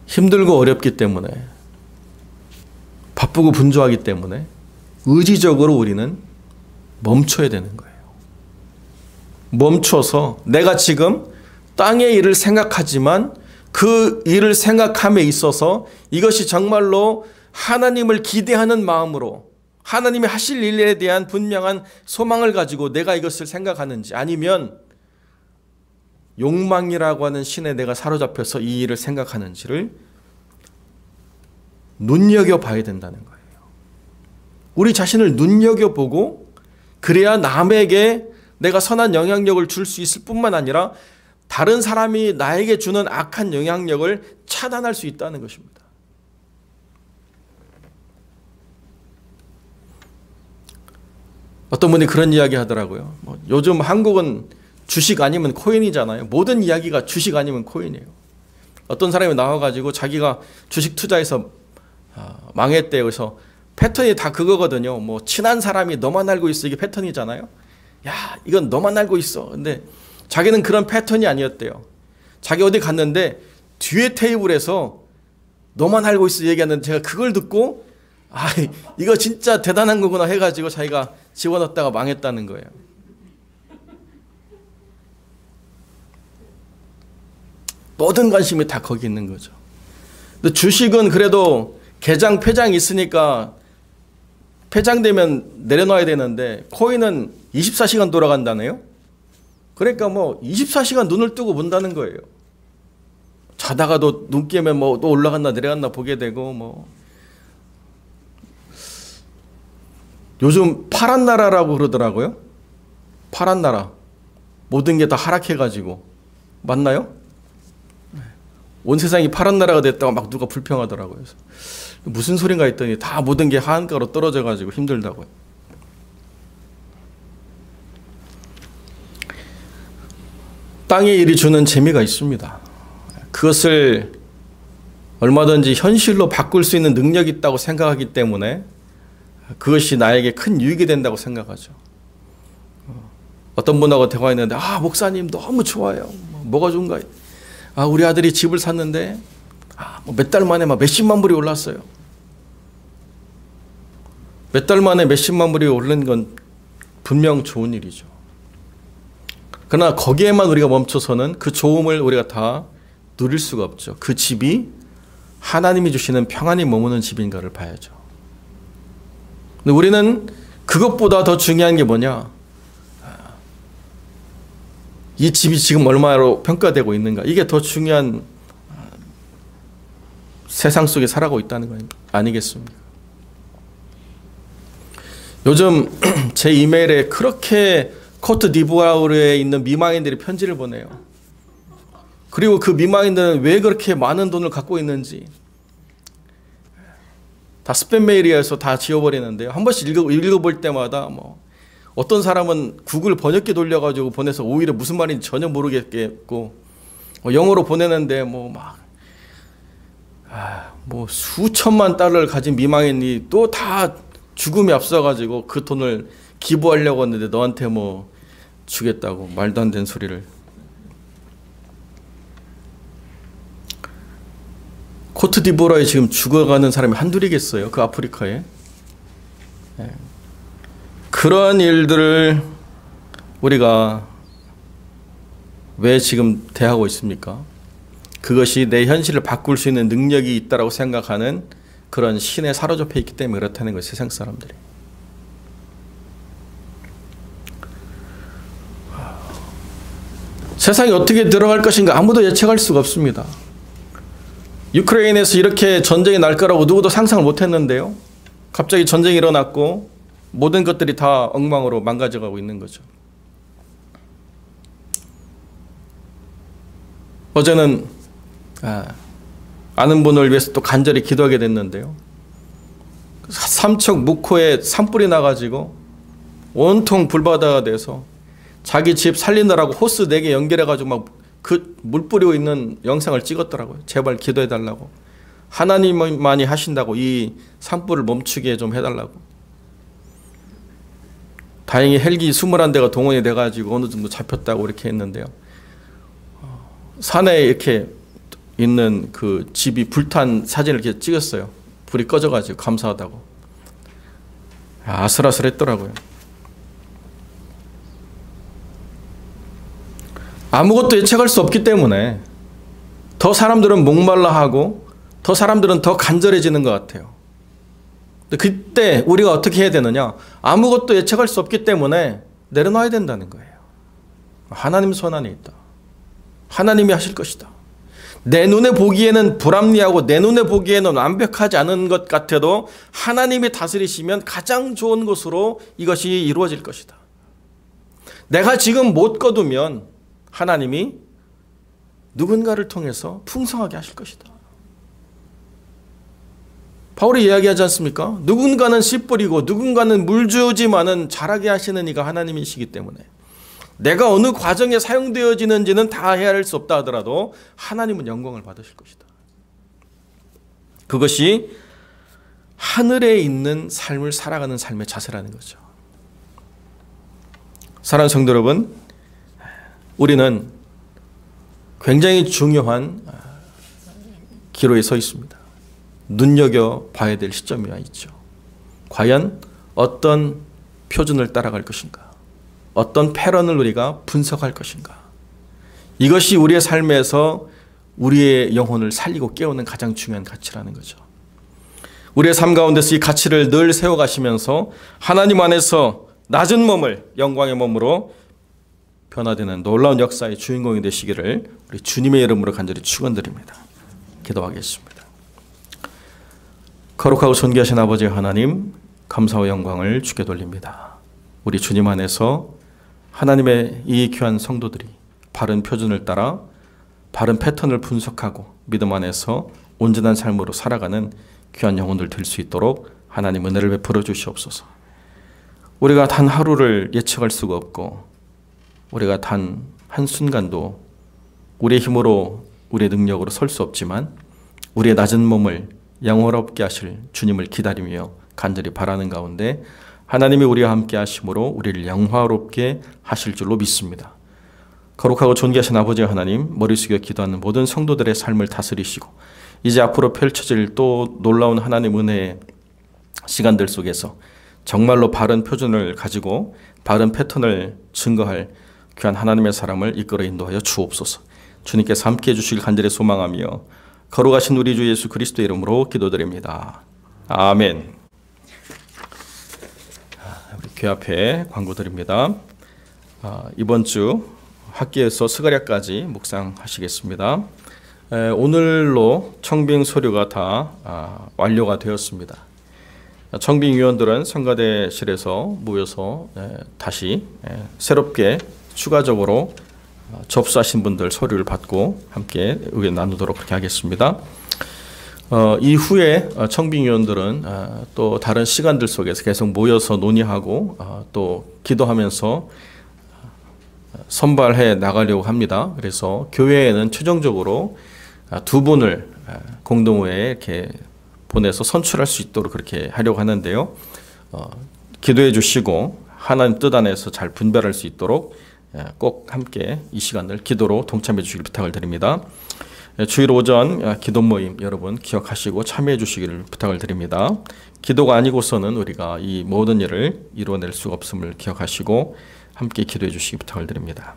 힘들고 어렵기 때문에 바쁘고 분주하기 때문에 의지적으로 우리는 멈춰야 되는 거예요. 멈춰서 내가 지금 땅의 일을 생각하지만 그 일을 생각함에 있어서 이것이 정말로 하나님을 기대하는 마음으로 하나님이 하실 일에 대한 분명한 소망을 가지고 내가 이것을 생각하는지 아니면 욕망이라고 하는 신에 내가 사로잡혀서 이 일을 생각하는지를 눈여겨봐야 된다는 거예요. 우리 자신을 눈여겨보고 그래야 남에게 내가 선한 영향력을 줄 수 있을 뿐만 아니라 다른 사람이 나에게 주는 악한 영향력을 차단할 수 있다는 것입니다. 어떤 분이 그런 이야기 하더라고요. 요즘 한국은 주식 아니면 코인이잖아요. 모든 이야기가 주식 아니면 코인이에요. 어떤 사람이 나와가지고 자기가 주식 투자해서 망했대요. 그래서 패턴이 다 그거거든요. 뭐 친한 사람이 너만 알고 있어, 이게 패턴이잖아요. 야, 이건 너만 알고 있어. 근데 자기는 그런 패턴이 아니었대요. 자기 어디 갔는데 뒤에 테이블에서 너만 알고 있어 얘기하는데 제가 그걸 듣고 아, 이거 진짜 대단한 거구나 해가지고 자기가 집어넣었다가 망했다는 거예요. 모든 관심이 다 거기 있는 거죠. 근데 주식은 그래도 개장, 폐장이 있으니까 폐장되면 내려놔야 되는데 코인은 24시간 돌아간다네요. 그러니까 뭐 24시간 눈을 뜨고 본다는 거예요. 자다가도 눈 깨면 뭐 또 올라갔나 내려갔나 보게 되고 뭐 요즘 파란 나라라고 그러더라고요. 파란 나라. 모든 게 다 하락해가지고 맞나요? 온 세상이 파란 나라가 됐다고 막 누가 불평하더라고요. 그래서 무슨 소린가 했더니 다 모든 게 하한가로 떨어져가지고 힘들다고요. 땅의 일이 주는 재미가 있습니다. 그것을 얼마든지 현실로 바꿀 수 있는 능력이 있다고 생각하기 때문에 그것이 나에게 큰 유익이 된다고 생각하죠. 어떤 분하고 대화했는데 아 목사님 너무 좋아요. 뭐가 좋은가요? 아 우리 아들이 집을 샀는데 몇 달 만에 막 몇십만 불이 올랐어요. 몇 달 만에 몇십만 불이 오른 건 분명 좋은 일이죠. 그러나 거기에만 우리가 멈춰서는 그 좋음을 우리가 다 누릴 수가 없죠. 그 집이 하나님이 주시는 평안이 머무는 집인가를 봐야죠. 근데 우리는 그것보다 더 중요한 게 뭐냐? 이 집이 지금 얼마로 평가되고 있는가? 이게 더 중요한 세상 속에 살아가고 있다는 거 아니겠습니까? 요즘 제 이메일에 그렇게 코트 디부아르에 있는 미망인들이 편지를 보내요. 그리고 그 미망인들은 왜 그렇게 많은 돈을 갖고 있는지 다 스팸 메일이어서 다 지워버리는데요. 한 번씩 읽어볼 때마다 뭐 어떤 사람은 구글 번역기 돌려가지고 보내서 오히려 무슨 말인지 전혀 모르겠고 영어로 보내는데 뭐 수천만 달러를 가진 미망인이 또 다 죽음이 앞서가지고 그 돈을 기부하려고 했는데 너한테 뭐 주겠다고 말도 안 되는 소리를. 코트디부아르에 지금 죽어가는 사람이 한둘이겠어요? 그 아프리카에. 그런 일들을 우리가 왜 지금 대하고 있습니까? 그것이 내 현실을 바꿀 수 있는 능력이 있다고 생각하는 그런 신에 사로잡혀 있기 때문에 그렇다는 거예요. 세상 사람들이. 세상이 어떻게 들어갈 것인가 아무도 예측할 수가 없습니다. 유크레인에서 이렇게 전쟁이 날 거라고 누구도 상상을 못했는데요. 갑자기 전쟁이 일어났고 모든 것들이 다 엉망으로 망가져가고 있는 거죠. 어제는 아는 분을 위해서 또 간절히 기도하게 됐는데요. 삼척 묵호에 산불이 나가지고 온통 불바다가 돼서 자기 집 살리느라고 호스 4개 연결해가지고 막 그 물 뿌리고 있는 영상을 찍었더라고요. 제발 기도해달라고. 하나님만이 하신다고 이 산불을 멈추게 좀 해달라고. 다행히 헬기 21대가 동원이 돼가지고 어느 정도 잡혔다고 이렇게 했는데요. 산에 이렇게 있는 그 집이 불탄 사진을 이렇게 찍었어요. 불이 꺼져가지고 감사하다고. 아슬아슬했더라고요. 아무것도 예측할 수 없기 때문에 더 사람들은 목말라하고 더 사람들은 더 간절해지는 것 같아요. 그때 우리가 어떻게 해야 되느냐? 아무것도 예측할 수 없기 때문에 내려놔야 된다는 거예요. 하나님 손 안에 있다. 하나님이 하실 것이다. 내 눈에 보기에는 불합리하고 내 눈에 보기에는 완벽하지 않은 것 같아도 하나님이 다스리시면 가장 좋은 것으로 이것이 이루어질 것이다. 내가 지금 못 거두면 하나님이 누군가를 통해서 풍성하게 하실 것이다. 바울이 이야기하지 않습니까? 누군가는 씨 뿌리고 누군가는 물 주지만은 자라게 하시는 이가 하나님이시기 때문에 내가 어느 과정에 사용되어지는지는 다 헤아릴 수 없다 하더라도 하나님은 영광을 받으실 것이다. 그것이 하늘에 있는 삶을 살아가는 삶의 자세라는 거죠. 사랑하는 성도 여러분, 우리는 굉장히 중요한 기로에 서 있습니다. 눈여겨봐야 될 시점이 와 있죠. 과연 어떤 표준을 따라갈 것인가? 어떤 패런을 우리가 분석할 것인가? 이것이 우리의 삶에서 우리의 영혼을 살리고 깨우는 가장 중요한 가치라는 거죠. 우리의 삶 가운데서 이 가치를 늘 세워가시면서 하나님 안에서 낮은 몸을 영광의 몸으로 변화되는 놀라운 역사의 주인공이 되시기를 우리 주님의 이름으로 간절히 축원드립니다. 기도하겠습니다. 거룩하고 존귀하신 아버지 하나님, 감사와 영광을 주께 돌립니다. 우리 주님 안에서 하나님의 이 귀한 성도들이 바른 표준을 따라 바른 패턴을 분석하고 믿음 안에서 온전한 삶으로 살아가는 귀한 영혼들 될 수 있도록 하나님 은혜를 베풀어 주시옵소서. 우리가 단 하루를 예측할 수가 없고 우리가 단 한순간도 우리의 힘으로 우리의 능력으로 설 수 없지만 우리의 낮은 몸을 영화롭게 하실 주님을 기다리며 간절히 바라는 가운데 하나님이 우리와 함께 하심으로 우리를 영화롭게 하실 줄로 믿습니다. 거룩하고 존귀하신 아버지 하나님, 머리 숙여 기도하는 모든 성도들의 삶을 다스리시고 이제 앞으로 펼쳐질 또 놀라운 하나님 은혜의 시간들 속에서 정말로 바른 표준을 가지고 바른 패턴을 증거할 귀한 하나님의 사람을 이끌어 인도하여 주옵소서. 주님께서 함께해 주시길 간절히 소망하며 거룩하신 우리 주 예수 그리스도의 이름으로 기도드립니다. 아멘. 우리 교회 앞에 광고 드립니다. 이번 주 학기에서 스가랴까지 묵상하시겠습니다. 오늘로 청빙 서류가 다 완료가 되었습니다. 청빙위원들은 성가대실에서 모여서 다시 새롭게 추가적으로 접수하신 분들 서류를 받고 함께 의견 나누도록 그렇게 하겠습니다. 이후에 청빙위원들은 또 다른 시간들 속에서 계속 모여서 논의하고 또 기도하면서 선발해 나가려고 합니다. 그래서 교회에는 최종적으로 두 분을 공동회에 이렇게 보내서 선출할 수 있도록 그렇게 하려고 하는데요. 기도해 주시고 하나님 뜻 안에서 잘 분별할 수 있도록 꼭 함께 이 시간을 기도로 동참해 주시길 부탁을 드립니다. 주일 오전 기도 모임 여러분 기억하시고 참여해 주시기를 부탁을 드립니다. 기도가 아니고서는 우리가 이 모든 일을 이루어낼 수가 없음을 기억하시고 함께 기도해 주시기 부탁을 드립니다.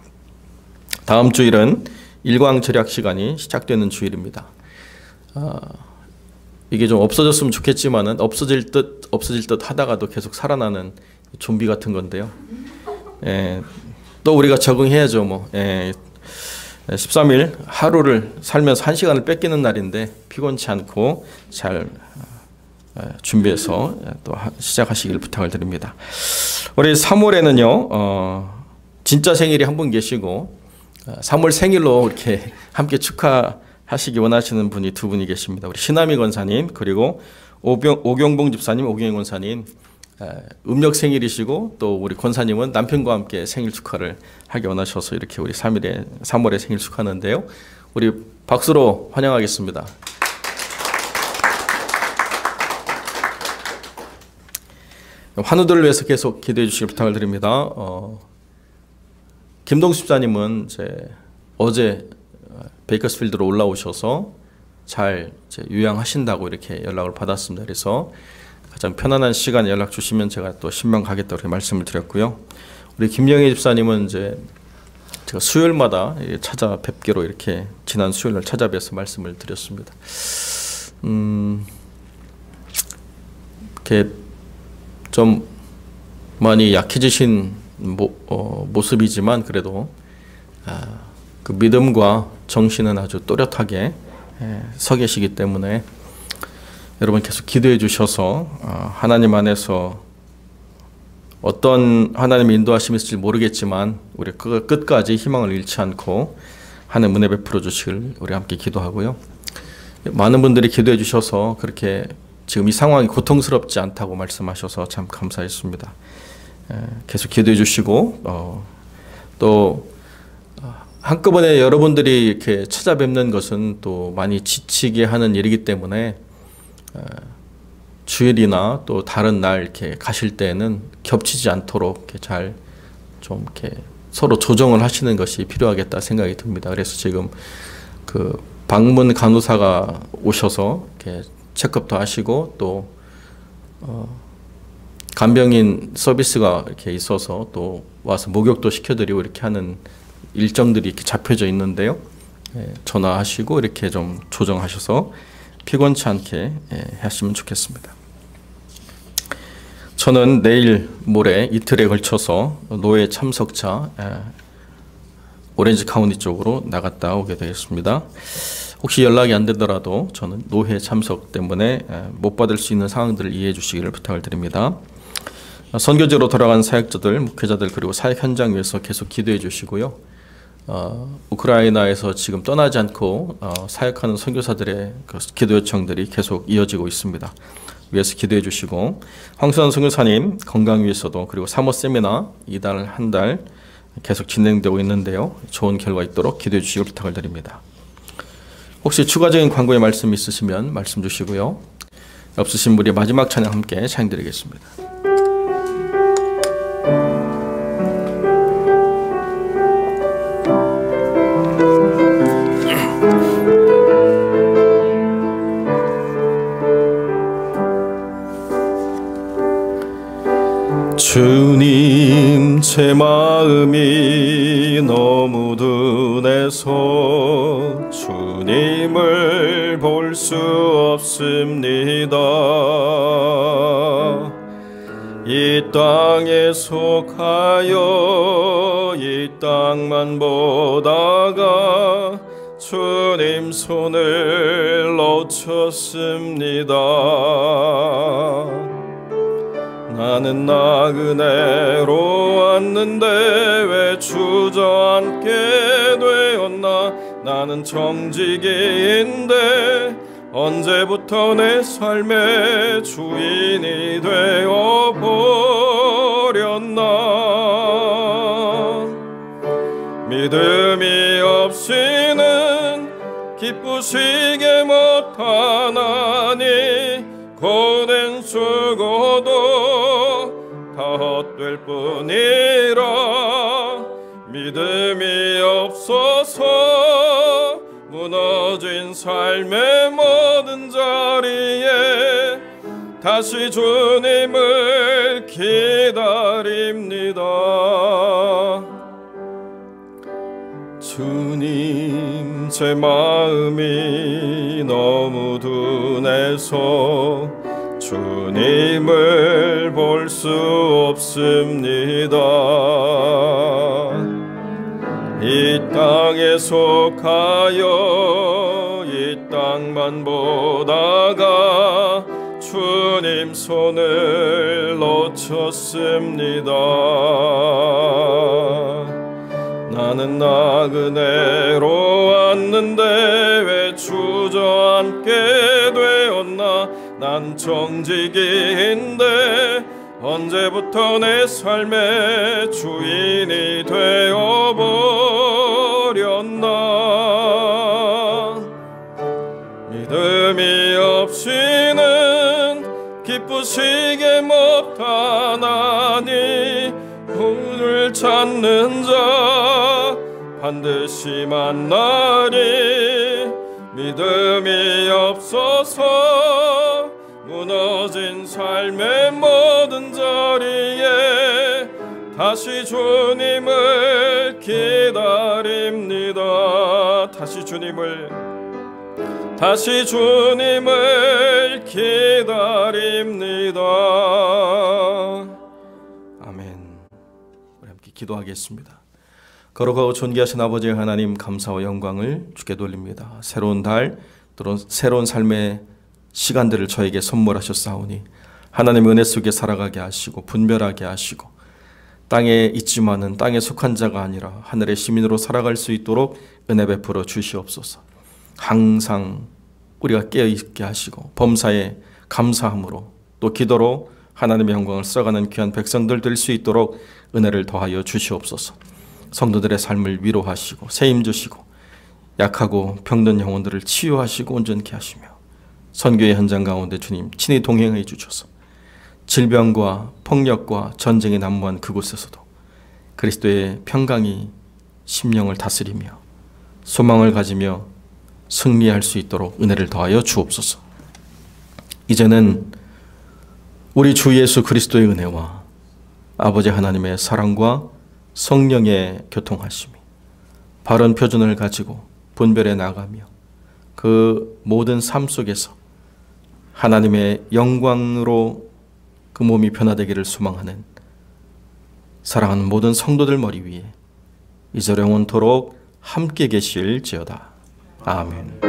다음 주일은 일광절약 시간이 시작되는 주일입니다. 이게 좀 없어졌으면 좋겠지만은 없어질 듯 하다가도 계속 살아나는 좀비 같은 건데요. 또 우리가 적응해야죠. 뭐 13일 하루를 살면서 1시간을 뺏기는 날인데 피곤치 않고 잘 준비해서 또 시작하시길 부탁을 드립니다. 우리 3월에는요 진짜 생일이 한 분 계시고 3월 생일로 이렇게 함께 축하하시기 원하시는 분이 두 분이 계십니다. 우리 신하미 권사님 그리고 오경봉 집사님, 오경영 권사님 음력 생일이시고 또 우리 권사님은 남편과 함께 생일 축하를 하기 원하셔서 이렇게 우리 3월에 생일 축하하는데요. 우리 박수로 환영하겠습니다. 환우들을 위해서 계속 기도해 주시길 부탁을 드립니다. 김동수 집사님은 어제 베이커스필드로 올라오셔서 잘 요양하신다고 이렇게 연락을 받았습니다. 그래서 가장 편안한 시간에 연락 주시면 제가 또 신명 가겠다고 이렇게 말씀을 드렸고요. 우리 김영애 집사님은 제가 수요일마다 찾아뵙기로 이렇게 지난 수요일날 찾아뵈서 말씀을 드렸습니다. 이렇게 좀 많이 약해지신 모습이지만 그래도 그 믿음과 정신은 아주 또렷하게 서 계시기 때문에 여러분 계속 기도해 주셔서 하나님 안에서 어떤 하나님의 인도하심이 있을지 모르겠지만 우리 끝까지 희망을 잃지 않고 하나님 은혜 베풀어 주시길 우리 함께 기도하고요. 많은 분들이 기도해 주셔서 그렇게 지금 이 상황이 고통스럽지 않다고 말씀하셔서 참 감사했습니다. 계속 기도해 주시고 또 한꺼번에 여러분들이 이렇게 찾아뵙는 것은 또 많이 지치게 하는 일이기 때문에 주일이나 또 다른 날 이렇게 가실 때는 겹치지 않도록 이렇게 잘 좀 이렇게 서로 조정을 하시는 것이 필요하겠다 생각이 듭니다. 그래서 지금 그 방문 간호사가 오셔서 이렇게 체크업도 하시고 또 간병인 서비스가 이렇게 있어서 또 와서 목욕도 시켜드리고 이렇게 하는 일정들이 이렇게 잡혀져 있는데요. 전화하시고 이렇게 좀 조정하셔서 피곤치 않게 하시면 좋겠습니다. 저는 내일 모레 이틀에 걸쳐서 노예 참석차 오렌지 카운티 쪽으로 나갔다 오게 되겠습니다. 혹시 연락이 안 되더라도 저는 노회 참석 때문에 못 받을 수 있는 상황들을 이해해 주시기를 부탁을 드립니다. 선교지로 돌아간 사역자들, 목회자들 그리고 사역 현장 위해서 계속 기도해 주시고요. 우크라이나에서 지금 떠나지 않고 사역하는 선교사들의 그 기도 요청들이 계속 이어지고 있습니다. 위해서 기도해 주시고 황선원 선교사님 건강 위해서도 그리고 사모 세미나 이달 한 달 계속 진행되고 있는데요. 좋은 결과 있도록 기도해 주시길 부탁을 드립니다. 혹시 추가적인 광고의 말씀 있으시면 말씀 주시고요. 없으신 분이 마지막 찬양 함께 찬양드리겠습니다. 주님, 제 마음이 너무 둔해서 주님을 볼 수 없습니다. 이 땅에 속하여 이 땅만 보다가 주님 손을 놓쳤습니다. 나는 나그네로 왔는데 왜 주저앉게 되었나. 나는 정직인데 언제부터 내 삶의 주인이 되어버렸나. 믿음이 없이는 기쁘시게 못하나니 고된 수고도 다 헛될 뿐이라. 믿음이 없어서 무너진 삶의 모든 자리에 다시 주님을 기다립니다. 주님, 제 마음이 너무 둔해서 주님을 볼 수 없습니다. 이 땅에 속하여 이 땅만 보다가 주님 손을 놓쳤습니다. 나는 나그네로 왔는데 왜 주저앉게 되었나. 난 정직인데 언제부터 내 삶의 주인이 되어버렸나. 믿음이 없이는 기쁘시게 못하나니 오늘 찾는 자 반드시 만나리. 믿음이 없어서 무너진 삶의 모든 자리에 다시 주님을 기다립니다. 다시 주님을 기다립니다. 아멘. 우리 함께 기도하겠습니다. 거룩하고 존귀하신 아버지 하나님, 감사와 영광을 주께 돌립니다. 새로운 달, 또는 새로운 삶의 시간들을 저에게 선물하셨사오니 하나님의 은혜 속에 살아가게 하시고 분별하게 하시고 땅에 있지만은 땅에 속한 자가 아니라 하늘의 시민으로 살아갈 수 있도록 은혜 베풀어 주시옵소서. 항상 우리가 깨어있게 하시고 범사에 감사함으로 또 기도로 하나님의 영광을 써가는 귀한 백성들 될 수 있도록 은혜를 더하여 주시옵소서. 성도들의 삶을 위로하시고 세임 주시고 약하고 병든 영혼들을 치유하시고 온전케 하시며 선교의 현장 가운데 주님 친히 동행해 주셔서 질병과 폭력과 전쟁이 난무한 그곳에서도 그리스도의 평강이 심령을 다스리며 소망을 가지며 승리할 수 있도록 은혜를 더하여 주옵소서. 이제는 우리 주 예수 그리스도의 은혜와 아버지 하나님의 사랑과 성령의 교통하심이 바른 표준을 가지고 분별해 나가며 그 모든 삶 속에서 하나님의 영광으로 그 몸이 변화되기를 소망하는 사랑하는 모든 성도들 머리 위에 이제 영원토록 함께 계실지어다. 아멘.